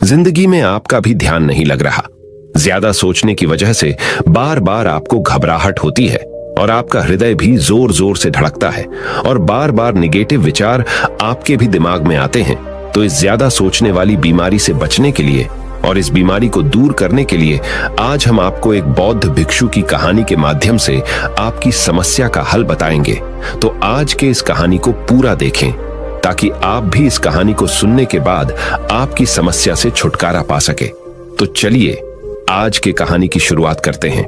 जिंदगी में आपका भी ध्यान नहीं लग रहा। ज्यादा सोचने की वजह से बार बार आपको घबराहट होती है और आपका हृदय भी जोर जोर से धड़कता है और बार बार निगेटिव विचार आपके भी दिमाग में आते हैं। तो इस ज्यादा सोचने वाली बीमारी से बचने के लिए और इस बीमारी को दूर करने के लिए आज हम आपको एक बौद्ध भिक्षु की कहानी के माध्यम से आपकी समस्या का हल बताएंगे। तो आज के इस कहानी को पूरा देखें ताकि आप भी इस कहानी को सुनने के बाद आपकी समस्या से छुटकारा पा सके। तो चलिए आज के कहानी की शुरुआत करते हैं।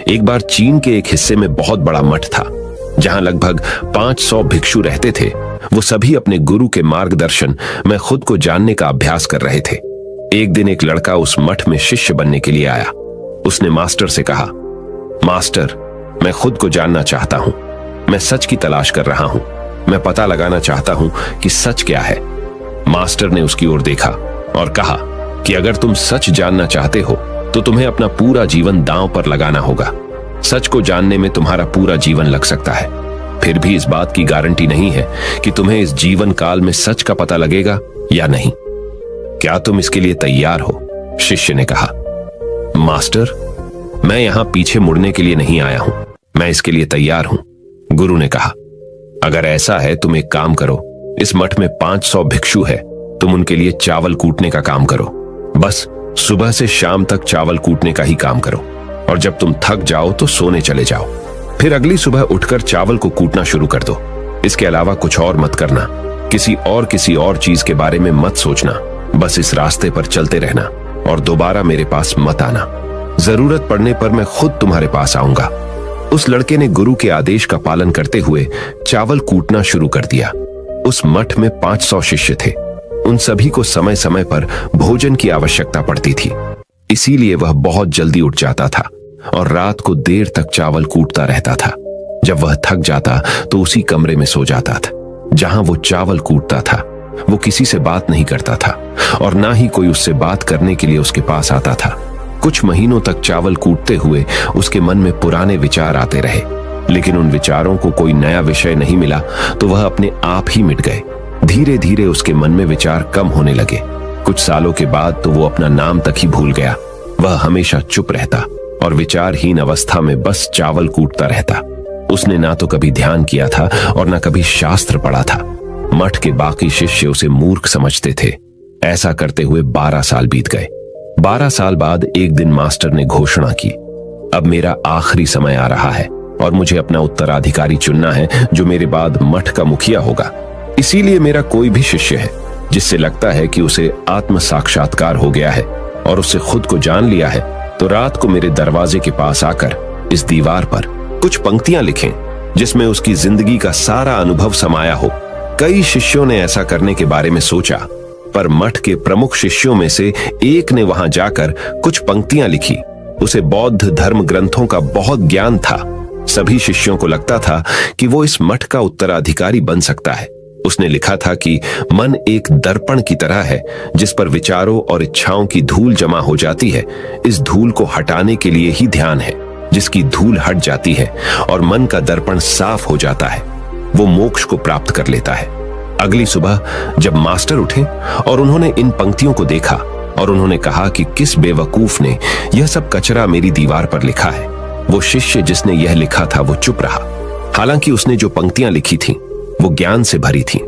एक बार चीन के एक हिस्से में बहुत बड़ा मठ था जहां लगभग 500 भिक्षु रहते थे। वो सभी अपने गुरु के मार्गदर्शन में खुद को जानने का अभ्यास कर रहे थे। एक दिन एक लड़का उस मठ में शिष्य बनने के लिए आया। उसने मास्टर से कहा, मास्टर, मैं खुद को जानना चाहता हूं। मैं सच की तलाश कर रहा हूं। मैं पता लगाना चाहता हूं कि सच क्या है। मास्टर ने उसकी ओर देखा और कहा कि अगर तुम सच जानना चाहते हो तो तुम्हें अपना पूरा जीवन दांव पर लगाना होगा। सच को जानने में तुम्हारा पूरा जीवन लग सकता है। फिर भी इस बात की गारंटी नहीं है कि तुम्हें इस जीवन काल में सच का पता लगेगा या नहीं। क्या तुम इसके लिए तैयार हो? शिष्य ने कहा। मास्टर, मैं यहां पीछे मुड़ने के लिए नहीं आया हूं। मैं इसके लिए तैयार हूं। गुरु ने कहा, अगर ऐसा है तुम एक काम करो। इस मठ में 500 भिक्षु है। तुम उनके लिए चावल कूटने का काम करो। बस सुबह से शाम तक चावल कूटने का ही काम करो और जब तुम थक जाओ तो सोने चले जाओ। फिर अगली सुबह उठकर चावल को कूटना शुरू कर दो। इसके अलावा कुछ और मत करना। किसी और चीज के बारे में मत सोचना। बस इस रास्ते पर चलते रहना और दोबारा मेरे पास मत आना। जरूरत पड़ने पर मैं खुद तुम्हारे पास आऊंगा। उस लड़के ने गुरु के आदेश का पालन करते हुए चावल कूटना शुरू कर दिया। उस मठ में 500 शिष्य थे। उन सभी को समय समय पर भोजन की आवश्यकता पड़ती थी। इसीलिए वह बहुत जल्दी उठ जाता था और रात को देर तक चावल कूटता रहता था। जब वह थक जाता तो उसी कमरे में सो जाता था जहां वो चावल कूटता था। वो किसी से बात नहीं करता था और ना ही कोई उससे बात करने के लिए उसके पास आता था। कुछ महीनों तक चावल कूटते हुए उसके मन में पुराने विचार आते रहे, लेकिन उन विचारों को कोई नया विषय नहीं मिला तो वह अपने आप ही मिट गए। धीरे धीरे उसके मन में विचार कम होने लगे। कुछ सालों के बाद तो वो अपना नाम तक ही भूल गया। वह हमेशा चुप रहता और विचारहीन अवस्था में बस चावल कूटता रहता। उसने ना तो कभी ध्यान किया था और ना कभी शास्त्र पढ़ा था। मठ के बाकी शिष्य उसे मूर्ख समझते थे। ऐसा करते हुए 12 साल बीत गए। 12 साल बाद एक दिन मास्टर ने घोषणा की, अब मेरा आखिरी समय आ रहा है और मुझे अपना उत्तराधिकारी चुनना है जो मेरे बाद मठ का मुखिया होगा। इसीलिए मेरा कोई भी शिष्य है जिससे लगता है कि उसे आत्म साक्षात्कार हो गया है और उससे खुद को जान लिया है, तो रात को मेरे दरवाजे के पास आकर इस दीवार पर कुछ पंक्तियां लिखें जिसमें उसकी जिंदगी का सारा अनुभव समाया हो। कई शिष्यों ने ऐसा करने के बारे में सोचा, पर मठ के प्रमुख शिष्यों में से एक ने वहां जाकर कुछ पंक्तियां लिखी। उसे बौद्ध धर्म ग्रंथों का बहुत ज्ञान था। सभी शिष्यों को लगता था कि वो इस मठ का उत्तराधिकारी बन सकता है। उसने लिखा था कि मन एक दर्पण की तरह है जिस पर विचारों और इच्छाओं की धूल जमा हो जाती है। इस धूल को हटाने के लिए ही ध्यान है। जिसकी धूल हट जाती है और मन का दर्पण साफ हो जाता है, वो मोक्ष को प्राप्त कर लेता है। अगली सुबह जब मास्टर उठे और उन्होंने इन पंक्तियों को देखा और उन्होंने कहा कि किस बेवकूफ ने यह सब कचरा मेरी दीवार पर लिखा है। वो शिष्य जिसने यह लिखा था वो चुप रहा। हालांकि उसने जो पंक्तियां लिखी थीं वो ज्ञान से भरी थीं,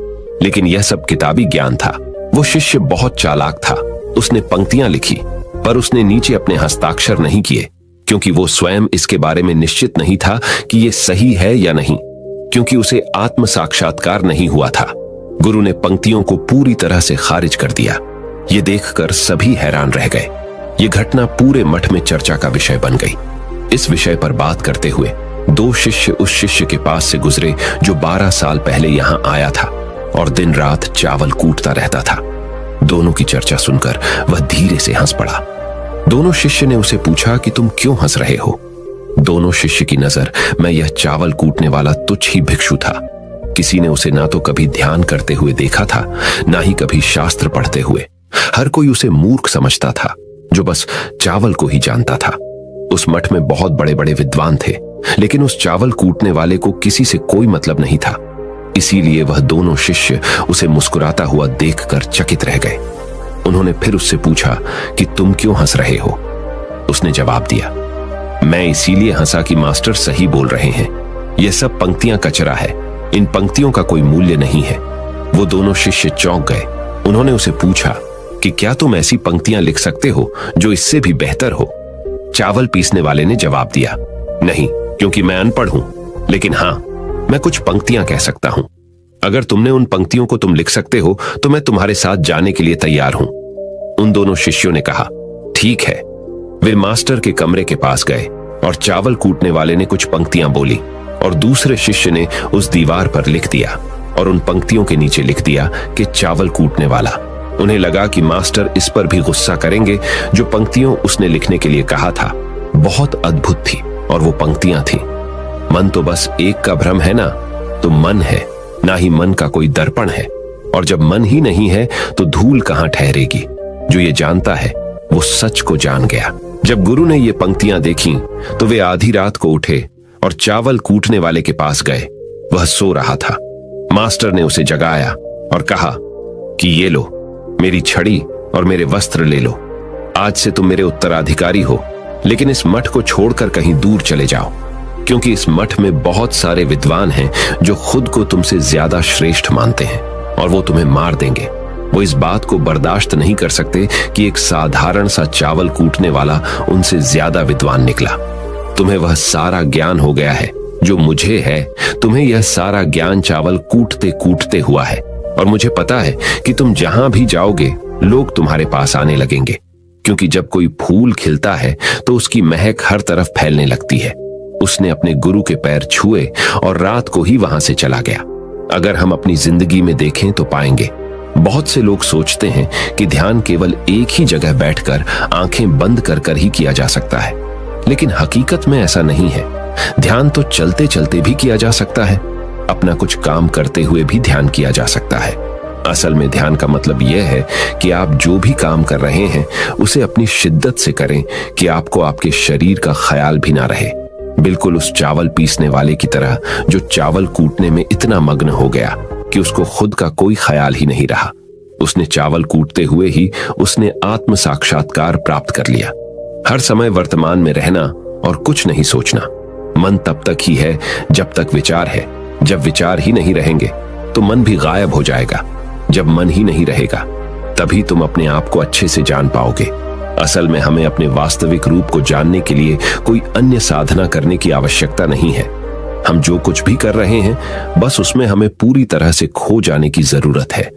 लेकिन यह सब किताबी ज्ञान था। वो शिष्य बहुत चालाक था। उसने पंक्तियां लिखी पर उसने नीचे अपने हस्ताक्षर नहीं किए, क्योंकि वो स्वयं इसके बारे में निश्चित नहीं था कि ये सही है या नहीं, क्योंकि उसे आत्म साक्षात्कार नहीं हुआ था। गुरु ने पंक्तियों को पूरी तरह से खारिज कर दिया। ये देखकर सभी हैरान रह गए। ये घटना पूरे मठ में चर्चा का विषय बन गई। इस विषय पर बात करते हुए 2 शिष्य उस शिष्य के पास से गुजरे जो 12 साल पहले यहां आया था और दिन रात चावल कूटता रहता था। दोनों की चर्चा सुनकर वह धीरे से हंस पड़ा। दोनों शिष्य ने उसे पूछा कि तुम क्यों हंस रहे हो? दोनों शिष्य की नजर में यह चावल कूटने वाला तुच्छ ही भिक्षु था। किसी ने उसे ना तो कभी ध्यान करते हुए देखा था, ना ही कभी शास्त्र पढ़ते हुए। हर कोई उसे मूर्ख समझता था जो बस चावल को ही जानता था। उस मठ में बहुत बड़े बड़े विद्वान थे, लेकिन उस चावल कूटने वाले को किसी से कोई मतलब नहीं था। इसीलिए वह दोनों शिष्य उसे मुस्कुराता हुआ देखकर चकित रह गए। उन्होंने फिर उससे पूछा कि तुम क्यों हंस रहे हो। उसने जवाब दिया, मैं इसीलिए हंसा कि मास्टर सही बोल रहे हैं, यह सब पंक्तियां कचरा है, इन पंक्तियों का कोई मूल्य नहीं है। वो दोनों शिष्य चौंक गए। उन्होंने उसे पूछा कि क्या तुम ऐसी पंक्तियां लिख सकते हो जो इससे भी बेहतर हो। चावल पीसने वाले ने जवाब दिया, नहीं, क्योंकि मैं अनपढ़ हूं, लेकिन हां, मैं कुछ पंक्तियां कह सकता हूं। अगर तुमने उन पंक्तियों को तुम लिख सकते हो तो मैं तुम्हारे साथ जाने के लिए तैयार हूं। उन दोनों शिष्यों ने कहा, ठीक है। वे मास्टर के कमरे के पास गए और चावल कूटने वाले ने कुछ पंक्तियां बोली और दूसरे शिष्य ने उस दीवार पर लिख दिया और उन पंक्तियों के नीचे लिख दिया कि चावल कूटने वाला। उन्हें लगा कि मास्टर इस पर भी गुस्सा करेंगे। जो पंक्तियों उसने लिखने के लिए कहा था बहुत अद्भुत थी और वो पंक्तियां थीं, मन तो बस एक का भ्रम है ना, तो मन है, ना ही मन का कोई दर्पण है, और जब मन ही नहीं है तो धूल कहां ठहरेगी। जो ये जानता है वो सच को जान गया। जब गुरु ने ये पंक्तियां देखी तो वे आधी रात को उठे और चावल कूटने वाले के पास गए। वह सो रहा था। मास्टर ने उसे जगाया और कहा कि ये लो, मेरी छड़ी और मेरे वस्त्र ले लो। आज से तुम मेरे उत्तराधिकारी हो, लेकिन इस मठ को छोड़कर कहीं दूर चले जाओ, क्योंकि इस मठ में बहुत सारे विद्वान हैं जो खुद को तुमसे ज्यादा श्रेष्ठ मानते हैं और वो तुम्हें मार देंगे। वो इस बात को बर्दाश्त नहीं कर सकते कि एक साधारण सा चावल कूटने वाला उनसे ज्यादा विद्वान निकला। तुम्हें वह सारा ज्ञान हो गया है जो मुझे है। तुम्हें यह सारा ज्ञान चावल कूटते कूटते हुआ है, और मुझे पता है कि तुम जहां भी जाओगे लोग तुम्हारे पास आने लगेंगे, क्योंकि जब कोई फूल खिलता है तो उसकी महक हर तरफ फैलने लगती है। उसने अपने गुरु के पैर छुए और रात को ही वहां से चला गया। अगर हम अपनी जिंदगी में देखें तो पाएंगे बहुत से लोग सोचते हैं कि ध्यान केवल एक ही जगह बैठकर आंखें बंद कर कर ही किया जा सकता है, लेकिन हकीकत में ऐसा नहीं है। ध्यान तो चलते चलते भी किया जा सकता है, अपना कुछ काम करते हुए भी ध्यान किया जा सकता है। असल में ध्यान का मतलब यह है कि आप जो भी काम कर रहे हैं उसे अपनी शिद्दत से करें कि आपको आपके शरीर का ख्याल भी ना रहे। बिल्कुल उस चावल पीसने वाले की तरह जो चावल कूटने में इतना मग्न हो गया कि उसको खुद का कोई ख्याल ही नहीं रहा। उसने चावल कूटते हुए ही उसने आत्म साक्षात्कार प्राप्त कर लिया। हर समय वर्तमान में रहना और कुछ नहीं सोचना। मन तब तक ही है जब तक विचार है। जब विचार ही नहीं रहेंगे तो मन भी गायब हो जाएगा। जब मन ही नहीं रहेगा तभी तुम अपने आप को अच्छे से जान पाओगे। असल में हमें अपने वास्तविक रूप को जानने के लिए कोई अन्य साधना करने की आवश्यकता नहीं है। हम जो कुछ भी कर रहे हैं बस उसमें हमें पूरी तरह से खो जाने की जरूरत है।